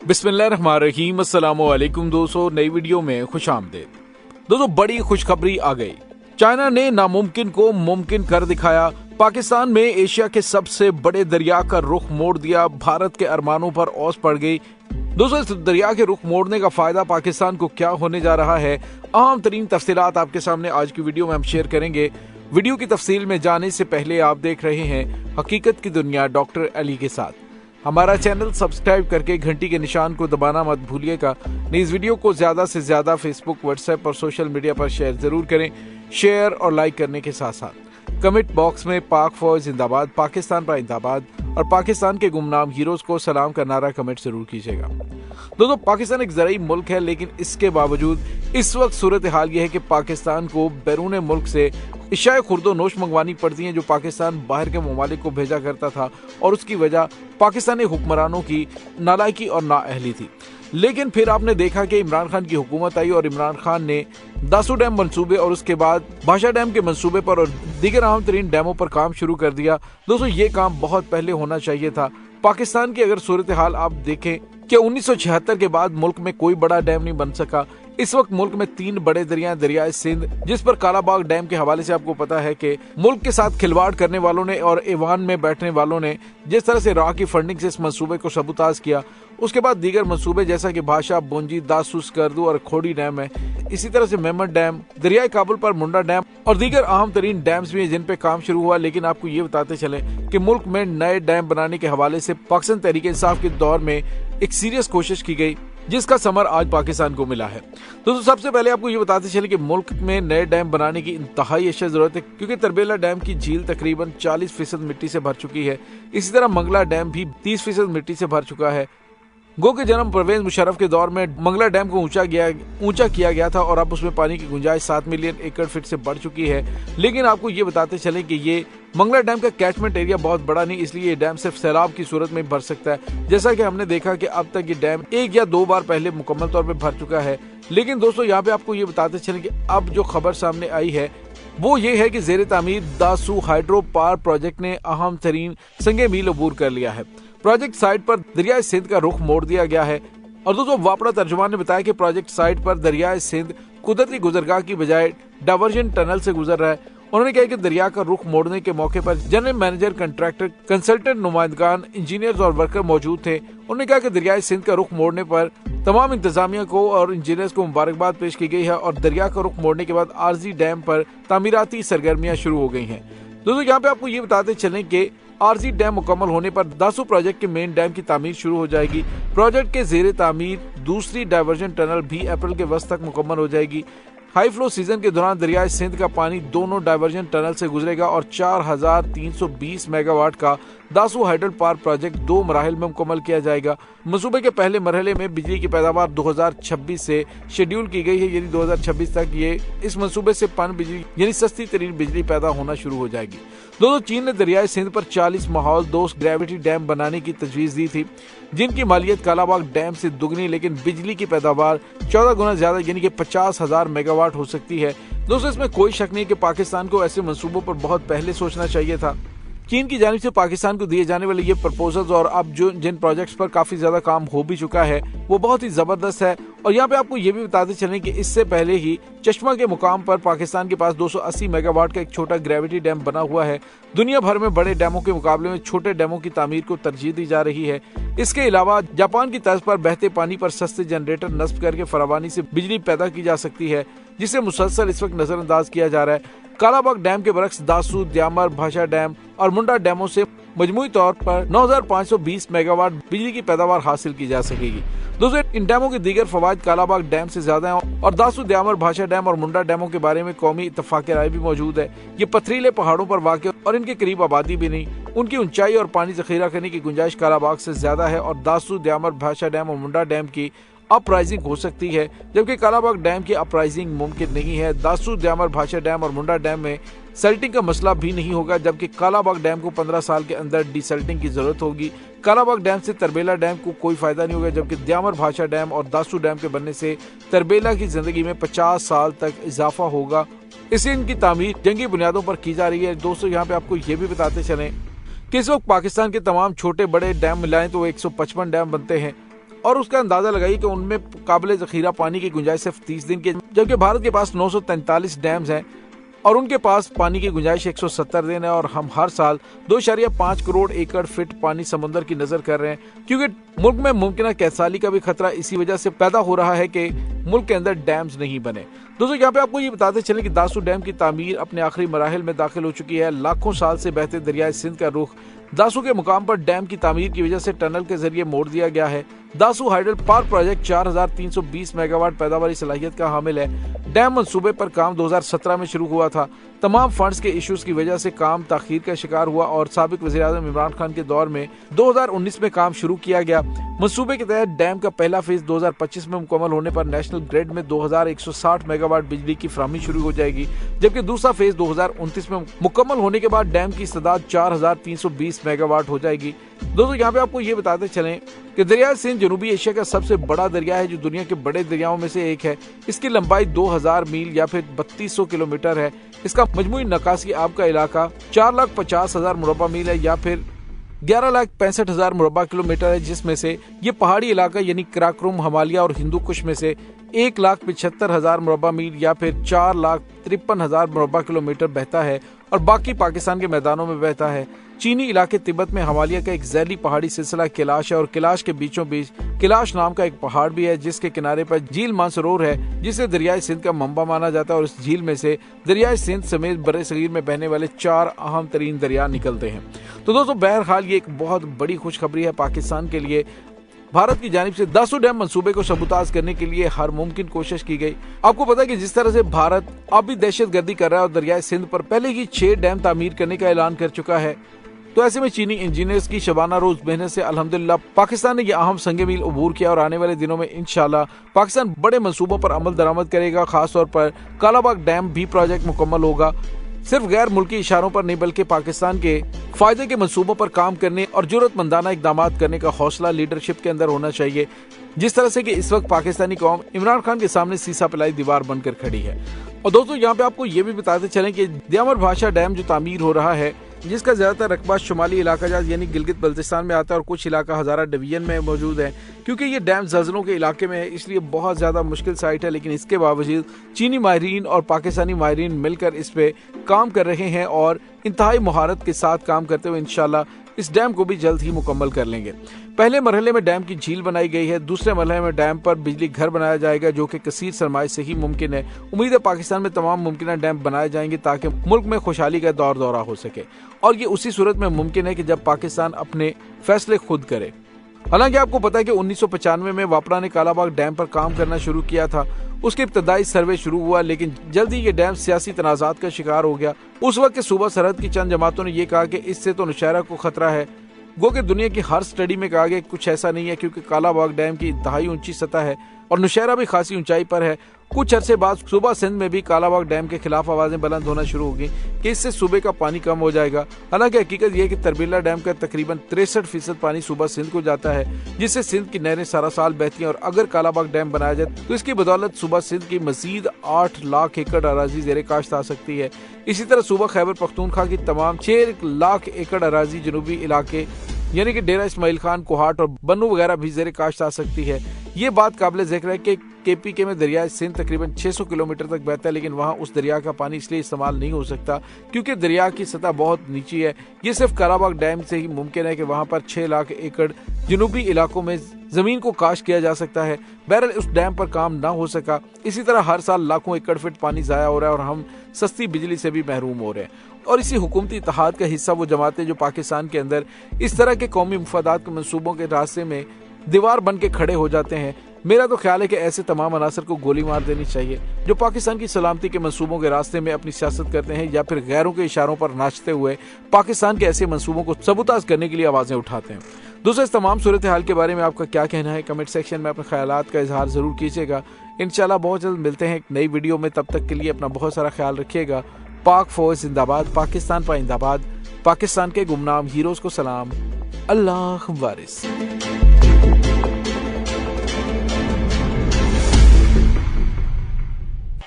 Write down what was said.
बिस्मिल्लाहिर्रहमानिर्रहीम। अस्सलाम वालेकुम दोस्तों, नई वीडियो में खुश आमदीद। दोस्तों, बड़ी खुशखबरी आ गई। चाइना ने नामुमकिन को मुमकिन कर दिखाया। पाकिस्तान में एशिया के सबसे बड़े दरिया का रुख मोड़ दिया। भारत के अरमानों पर ओस पड़ गई। दोस्तों, इस दरिया के रुख मोड़ने का फायदा पाकिस्तान को क्या होने जा रहा है, अहम तरीन तफसीलात आपके सामने आज की वीडियो में हम शेयर करेंगे। वीडियो की तफसील में जाने से पहले आप देख रहे हैं हकीकत की दुनिया डॉक्टर अली के साथ। हमारा चैनल सब्सक्राइब करके घंटी के निशान को दबाना मत भूलिएगा। इस वीडियो को ज्यादा से ज्यादा फेसबुक, व्हाट्सएप और सोशल मीडिया पर शेयर जरूर करें। शेयर और लाइक करने के साथ साथ कमेंट बॉक्स में पाक फौज जिंदाबाद, पाकिस्तान पर जिंदाबाद और पाकिस्तान के गुमनाम हीरोज को सलाम का नारा कमेंट जरूर कीजिएगा। दोस्तों, पाकिस्तान एक ज़राई मुल्क है, लेकिन इसके बावजूद इस वक्त सूरत हाल यह है कि पाकिस्तान को बैरून मुल्क से इशाए खुर्दो नोश मंगवानी पड़ती हैं, जो पाकिस्तान बाहर के ममालिक को भेजा करता था, और उसकी वजह पाकिस्तानी हुक्मरानों की नालायकी और नाअहली थी। लेकिन फिर आपने देखा कि इमरान खान की हुकूमत आई और इमरान खान ने दासू डैम मंसूबे और उसके बाद भाषा डैम के मंसूबे पर और दीगर अहम तरीन डैमों पर काम शुरू कर दिया। दोस्तों, ये काम बहुत पहले होना चाहिए था। पाकिस्तान की अगर सूरत हाल आप देखें कि 1976 के बाद मुल्क में कोई बड़ा डैम नहीं बन सका। इस वक्त मुल्क में 3 बड़े दरिया, दरियाए सिंध, जिस पर कालाबाग डैम के हवाले से आपको पता है कि मुल्क के साथ खिलवाड़ करने वालों ने और ईवान में बैठने वालों ने जिस तरह से राह की फंडिंग से इस मंसूबे को सबूताज किया, उसके बाद दीगर मंसूबे जैसा कि भाषा, बोंजी, दासू, स्कर्दू और खोड़ी डैम है। इसी तरह से मेमन डैम, दरियाए काबुल पर मुंडा डैम और दीगर अहम तरीन डैम्स भी हैं जिन पे काम शुरू हुआ। लेकिन आपको ये बताते चले कि मुल्क में नए डैम बनाने के हवाले से पाकिस्तान तहरीक इंसाफ के दौर में एक सीरियस कोशिश की गई, जिसका समर आज पाकिस्तान को मिला है। दोस्तों, सबसे पहले आपको ये बताते चले कि मुल्क में नए डैम बनाने की इंतहाई अशद जरूरत है, क्योंकि तरबेला डैम की झील तकरीबन 40% मिट्टी से भर चुकी है। इसी तरह मंगला डैम भी 30% मिट्टी से भर चुका है। गो के जन्म परवेज मुशर्रफ के दौर में मंगला डैम को ऊंचा किया गया था और अब उसमें पानी की गुंजाइश 7 मिलियन एकड़ फीट से बढ़ चुकी है। लेकिन आपको ये बताते चलें कि ये मंगला डैम का कैचमेंट एरिया बहुत बड़ा नहीं, इसलिए ये डैम सिर्फ सैलाब की सूरत में भर सकता है। जैसा कि हमने देखा कि अब तक ये डैम 1 या 2 बार पहले मुकम्मल तौर पर भर चुका है। लेकिन दोस्तों, यहाँ पे आपको ये बताते चलें कि अब जो खबर सामने आई है वो ये है कि जेर तामीर दासू हाइड्रो पावर प्रोजेक्ट ने अहम तरीन संगे मील अबूर कर लिया है। प्रोजेक्ट साइट पर दरियाए सिंध का रुख मोड़ दिया गया है। और दोस्तों, वापड़ा तर्जुमान ने बताया कि प्रोजेक्ट साइट पर दरियाए सिंध कुदरती गुजरगाह की बजाय डायवर्जन टनल से गुजर रहा है। उन्होंने कहा कि दरिया का रुख मोड़ने के मौके पर जनरल मैनेजर, कंट्रैक्टर, कंसल्टेंट, नुमाइंदगान, इंजीनियर्स और वर्कर मौजूद थे। उन्होंने कहा कि दरियाए सिंध का रुख मोड़ने पर तमाम इंतजामिया को और इंजीनियर्स को मुबारकबाद पेश की गई है और दरिया का रुख मोड़ने के बाद आरजी डैम पर तामीराती सरगर्मियां शुरू हो गई हैं। दोस्तों, यहाँ पे आपको ये बताते चलें कि आरजी डैम मुकम्मल होने पर दासू प्रोजेक्ट के मेन डैम की तामीर शुरू हो जाएगी। प्रोजेक्ट के जेर तामीर दूसरी डायवर्जन टनल भी अप्रैल के वस्त तक मुकम्मल हो जाएगी। हाई फ्लो सीजन के दौरान दरियाए सिंध का पानी दोनों डायवर्जन टनल से गुजरेगा और 4320 मेगावाट का दासू हाइडल पावर प्रोजेक्ट 2 मराहिल में मुकम्मल किया जाएगा। मंसूबे के पहले मरहले में बिजली की पैदावार 2026 से शेड्यूल की गई है, यानी 2026 तक ये इस मंसूबे से पन बिजली यानी सस्ती तरीन बिजली पैदा होना शुरू हो जाएगी। दोस्तों, चीन ने दरियाए सिंध पर 40 माहौल दोस्त ग्रेविटी डैम बनाने की तजवीज दी थी, जिनकी मालियत कालाबाग डैम से दुगनी, लेकिन बिजली की पैदावार 14 गुना ज्यादा यानी कि 50,000 मेगावाट हो सकती है। दोस्तों, इसमें कोई शक नहीं कि पाकिस्तान को ऐसे मंसूबों पर बहुत पहले सोचना चाहिए था। चीन की जानिब से पाकिस्तान को दिए जाने वाले ये प्रपोजल्स और अब जो जिन प्रोजेक्ट्स पर काफी ज्यादा काम हो भी चुका है वो बहुत ही जबरदस्त है। और यहाँ पे आपको ये भी बताते चलें कि इससे पहले ही चश्मा के मुकाम पर पाकिस्तान के पास 280 मेगावाट का एक छोटा ग्रेविटी डैम बना हुआ है। दुनिया भर में बड़े डैमों के मुकाबले में छोटे डैमों की तामीर को तरजीह दी जा रही है। इसके अलावा जापान की तर्ज पर बहते पानी पर सस्ते जनरेटर नस्ब करके फरावानी से बिजली पैदा की जा सकती है, जिसे मुसलसल इस वक्त नजरअंदाज किया जा रहा है। कालाबाग डैम के बरक्स दासू, द्यामर, भाषा डैम और मुंडा डैमों से मजमूई तौर पर 9520 मेगावाट बिजली की पैदावार हासिल की जा सकेगी। दोस्तों, इन डैमों के दीगर फवाद कालाबाग डैम से ज्यादा हैं और दासू, द्यामर, भाषा डैम और मुंडा डैमों के बारे में कौमी इत्तफाक राय भी मौजूद है। ये पथरीले पहाड़ों पर वाक़ और इनके करीब आबादी भी नहीं, उनकी ऊंचाई और पानी जखीरा करने की गुंजाइश कालाबाग से ज्यादा है और दासू, द्यामर, भाषा डैम और मुंडा डैम की अपराइजिंग हो सकती है, जबकि कालाबाग डैम की अपराइजिंग मुमकिन नहीं है। दासू, द्यामर, भाषा डैम और मुंडा डैम में सेल्टिंग का मसला भी नहीं होगा, जबकि कालाबाग डैम को 15 साल के अंदर डिसेल्टिंग की जरूरत होगी। कालाबाग डैम से तरबेला डैम को कोई फायदा नहीं होगा, जबकि द्यामर, भाषा डैम और दासू डैम के बनने से तरबेला की जिंदगी में 50 साल तक इजाफा होगा। इसलिए इनकी तामीर जंगी बुनियादों पर की जा रही है। दोस्तों, यहाँ पे आपको ये भी बताते चलें कि इस वक्त पाकिस्तान के तमाम छोटे बड़े डैम मिलाएं तो 155 डैम बनते हैं। और उसका अंदाजा लगाइए कि उनमें काबिल ज़ख़ीरा पानी की गुंजाइश सिर्फ 30 दिन की, जबकि भारत के पास 943 डैम्स हैं और उनके पास पानी की गुंजाइश 170 दिन है। और हम हर साल 2.5 करोड़ एकड़ फीट पानी समुद्र की नजर कर रहे हैं, क्योंकि मुल्क में मुमकिन कैसाली का भी खतरा इसी वजह से पैदा हो रहा है कि मुल्क के अंदर डैम्स नहीं बने। दोस्तों यहाँ पे आपको ये बताते चलें कि दासू डैम की तामीर अपने आखिरी मराहिल में दाखिल हो चुकी है। लाखों साल से बहते दरियाए सिंध का रुख दासू के मुकाम पर डैम की तामीर की वजह से टनल के जरिए मोड़ दिया गया है। Dasu hydel power project 4320 megawatt पैदावारी सलाहियत का हामिल है। डैम मंसूबे पर काम 2017 में शुरू हुआ था। तमाम फंड्स के इश्यूज की वजह से काम ताखीर का शिकार हुआ और साबिक वज़ीर-ए-आज़म इमरान खान के दौर में 2019 में काम शुरू किया गया। मंसूबे के तहत डैम का पहला फेज 2025 में मुकम्मल होने पर नेशनल ग्रिड में 2160 मेगावाट बिजली की फराहमी शुरू हो जाएगी, जबकि दूसरा फेज 2029 में मुकम्मल होने के बाद डैम की इस्तेदाद 4320 मेगावाट हो जाएगी। दोस्तों यहाँ पे आपको ये बताते चलें कि दरिया सिंध जनूबी एशिया का सबसे बड़ा दरिया है, जो दुनिया के बड़े दरियाओं में से एक है। इसकी लंबाई 2000 मील या फिर 3200 किलोमीटर है। इसका मजमूई नकासी आब का इलाका 4,50,000 मुरब्बा मील है या फिर 11,65,000 मुरब्बा किलोमीटर है, जिसमें से ये पहाड़ी इलाका यानी कराकोरम, हिमालय और हिंदू कुश में से 1,75,000 मुरब्बा मील या फिर 4,53,000 मुरब्बा किलोमीटर बहता है और बाकी पाकिस्तान के मैदानों में बहता है। चीनी इलाके तिब्बत में हिमालय का एक झैली पहाड़ी सिलसिला कैलाश है और कैलाश के बीचों बीच कैलाश नाम का एक पहाड़ भी है, जिसके किनारे पर झील मानसरोवर है, जिसे दरियाई सिंध का मंबा माना जाता है। और इस झील में से दरियाई सिंध समेत बड़े सगीर में बहने वाले 4 अहम तरीन दरिया निकलते हैं। तो दोस्तों बहरहाल ये एक बहुत बड़ी खुशखबरी है पाकिस्तान के लिए। भारत की जानिब से दासू डैम मंसूबे को सबूताज करने के लिए हर मुमकिन कोशिश की गई। आपको पता है कि जिस तरह से भारत अब भी दहशतगर्दी कर रहा है और दरियाई सिंध पर पहले ही 6 डैम तामीर करने का ऐलान कर चुका है, तो ऐसे में चीनी इंजीनियर्स की शबाना रोज मेहनत से अल्हम्दुलिल्लाह पाकिस्तान ने यह अहम संगे मील अबूर किया और आने वाले दिनों में इंशाल्लाह पाकिस्तान बड़े मंसूबों पर अमल दरामद करेगा। खासतौर पर कालाबाग डैम भी प्रोजेक्ट मुकम्मल होगा। सिर्फ गैर मुल्की इशारों पर नहीं बल्कि पाकिस्तान के फायदे के मंसूबों पर काम करने और जरूरतमंदाना इकदाम करने का हौसला लीडरशिप के अंदर होना चाहिए। जिस तरह से कि इस वक्त पाकिस्तानी कौम इमरान खान के सामने सीसा पिलाई दीवार बनकर खड़ी है। और दोस्तों यहाँ पे आपको ये भी बताते चलें कि दियामर भाषा डैम जो तामीर हो रहा है, जिसका ज्यादातर रकबा शुमाली इलाका यानी गिलगित बल्तिस्तान में आता है और कुछ इलाका हजारा डिवीजन में मौजूद है। क्योंकि ये डैम ज़लज़लों के इलाके में है, इसलिए बहुत ज्यादा मुश्किल साइट है, लेकिन इसके बावजूद चीनी माहिरीन और पाकिस्तानी माहिरीन मिलकर इस पे काम कर रहे हैं और इंतहाई महारत के साथ काम करते हुए इंशाल्लाह इस डैम को भी जल्द ही मुकम्मल कर लेंगे। पहले मरहले में डैम की झील बनाई गई है, दूसरे मरहले में डैम पर बिजली घर बनाया जाएगा, जो कि कसीर सरमाए से ही मुमकिन है। उम्मीद है पाकिस्तान में तमाम मुमकिन डैम बनाए जाएंगे ताकि मुल्क में खुशहाली का दौर दौरा हो सके, और ये उसी सूरत में मुमकिन है कि जब पाकिस्तान अपने फैसले खुद करे। हालांकि आपको पता है कि 1995 में वापरा ने कालाबाग डैम पर काम करना शुरू किया था। उसके इब्तदाई सर्वे शुरू हुआ, लेकिन जल्दी ये डैम सियासी तनाज़ात का शिकार हो गया। उस वक्त के सूबा सरहद की चंद जमातों ने यह कहा कि इससे तो नौशहरा को खतरा है। गो कि दुनिया की हर स्टडी में कहा गया कुछ ऐसा नहीं है, क्योंकि कालाबाग डैम की इंतहाई ऊंची सतह है और नौशहरा भी खासी ऊंचाई पर है। कुछ अरसे बाद सूबा सिंध में भी कालाबाग डैम के खिलाफ आवाजें बुलंद होना शुरू होगी कि इससे सूबे का पानी कम हो जाएगा। हालांकि हकीकत यह है कि तरबीला डैम का तकरीबन 63% पानी सूबा सिंध को जाता है, जिससे सिंध की नहरें सारा साल बहती हैं। और अगर कालाबाग डैम बनाया जाए तो इसकी बदौलत सूबा सिंध की मजीद 8 लाख एकड़ अराजी ज़ेरे काश्त आ सकती है। इसी तरह सूबा खैबर पख्तूनख्वा की तमाम 6 लाख एकड़ अराजी जनूबी इलाके यानी कि डेरा इस्माइल खान, कोहाट और बन्नू वगैरह भी ज़ेरे काश्त आ सकती है। ये बात काबिल जिक्र है कि KPK में दरिया सिंध तकरीबन 600 किलोमीटर तक बहता है, लेकिन वहाँ उस दरिया का पानी इसलिए इस्तेमाल नहीं हो सकता क्योंकि दरिया की सतह बहुत नीची है। ये सिर्फ कालाबाग डैम से ही मुमकिन है कि वहाँ पर 6 लाख एकड़ जनूबी इलाकों में जमीन को काश्त किया जा सकता है। बहरहाल उस डैम पर काम ना हो सका। इसी तरह हर साल लाखों एकड़ फीट पानी ज़ाया हो रहा है और हम सस्ती बिजली से भी महरूम हो रहे हैं। और इसी हुकूमती इत्तेहाद का हिस्सा वो जमातें जो पाकिस्तान के अंदर इस तरह के कौमी मुफादात के मंसूबों के रास्ते में दीवार बन के खड़े हो जाते हैं। मेरा तो ख्याल है कि ऐसे तमाम अनासर को गोली मार देनी चाहिए जो पाकिस्तान की सलामती के मंसूबों के रास्ते में अपनी सियासत करते हैं या फिर गैरों के इशारों पर नाचते हुए पाकिस्तान के ऐसे मंसूबों को सबूताज करने के लिए आवाजें उठाते हैं। दोस्तों, इस तमाम सूरत हाल के बारे में आपका क्या कहना है? कमेंट सेक्शन में अपने ख्यालात का इजहार जरूर कीजिएगा। इंशाल्लाह बहुत जल्द मिलते हैं एक नई वीडियो में। तब तक के लिए अपना बहुत सारा ख्याल रखिएगा। पाक फौज जिंदाबाद, पाकिस्तान पाइंदाबाद, पाकिस्तान के गुमनाम हीरोज को सलाम। अल्लाह वारिस।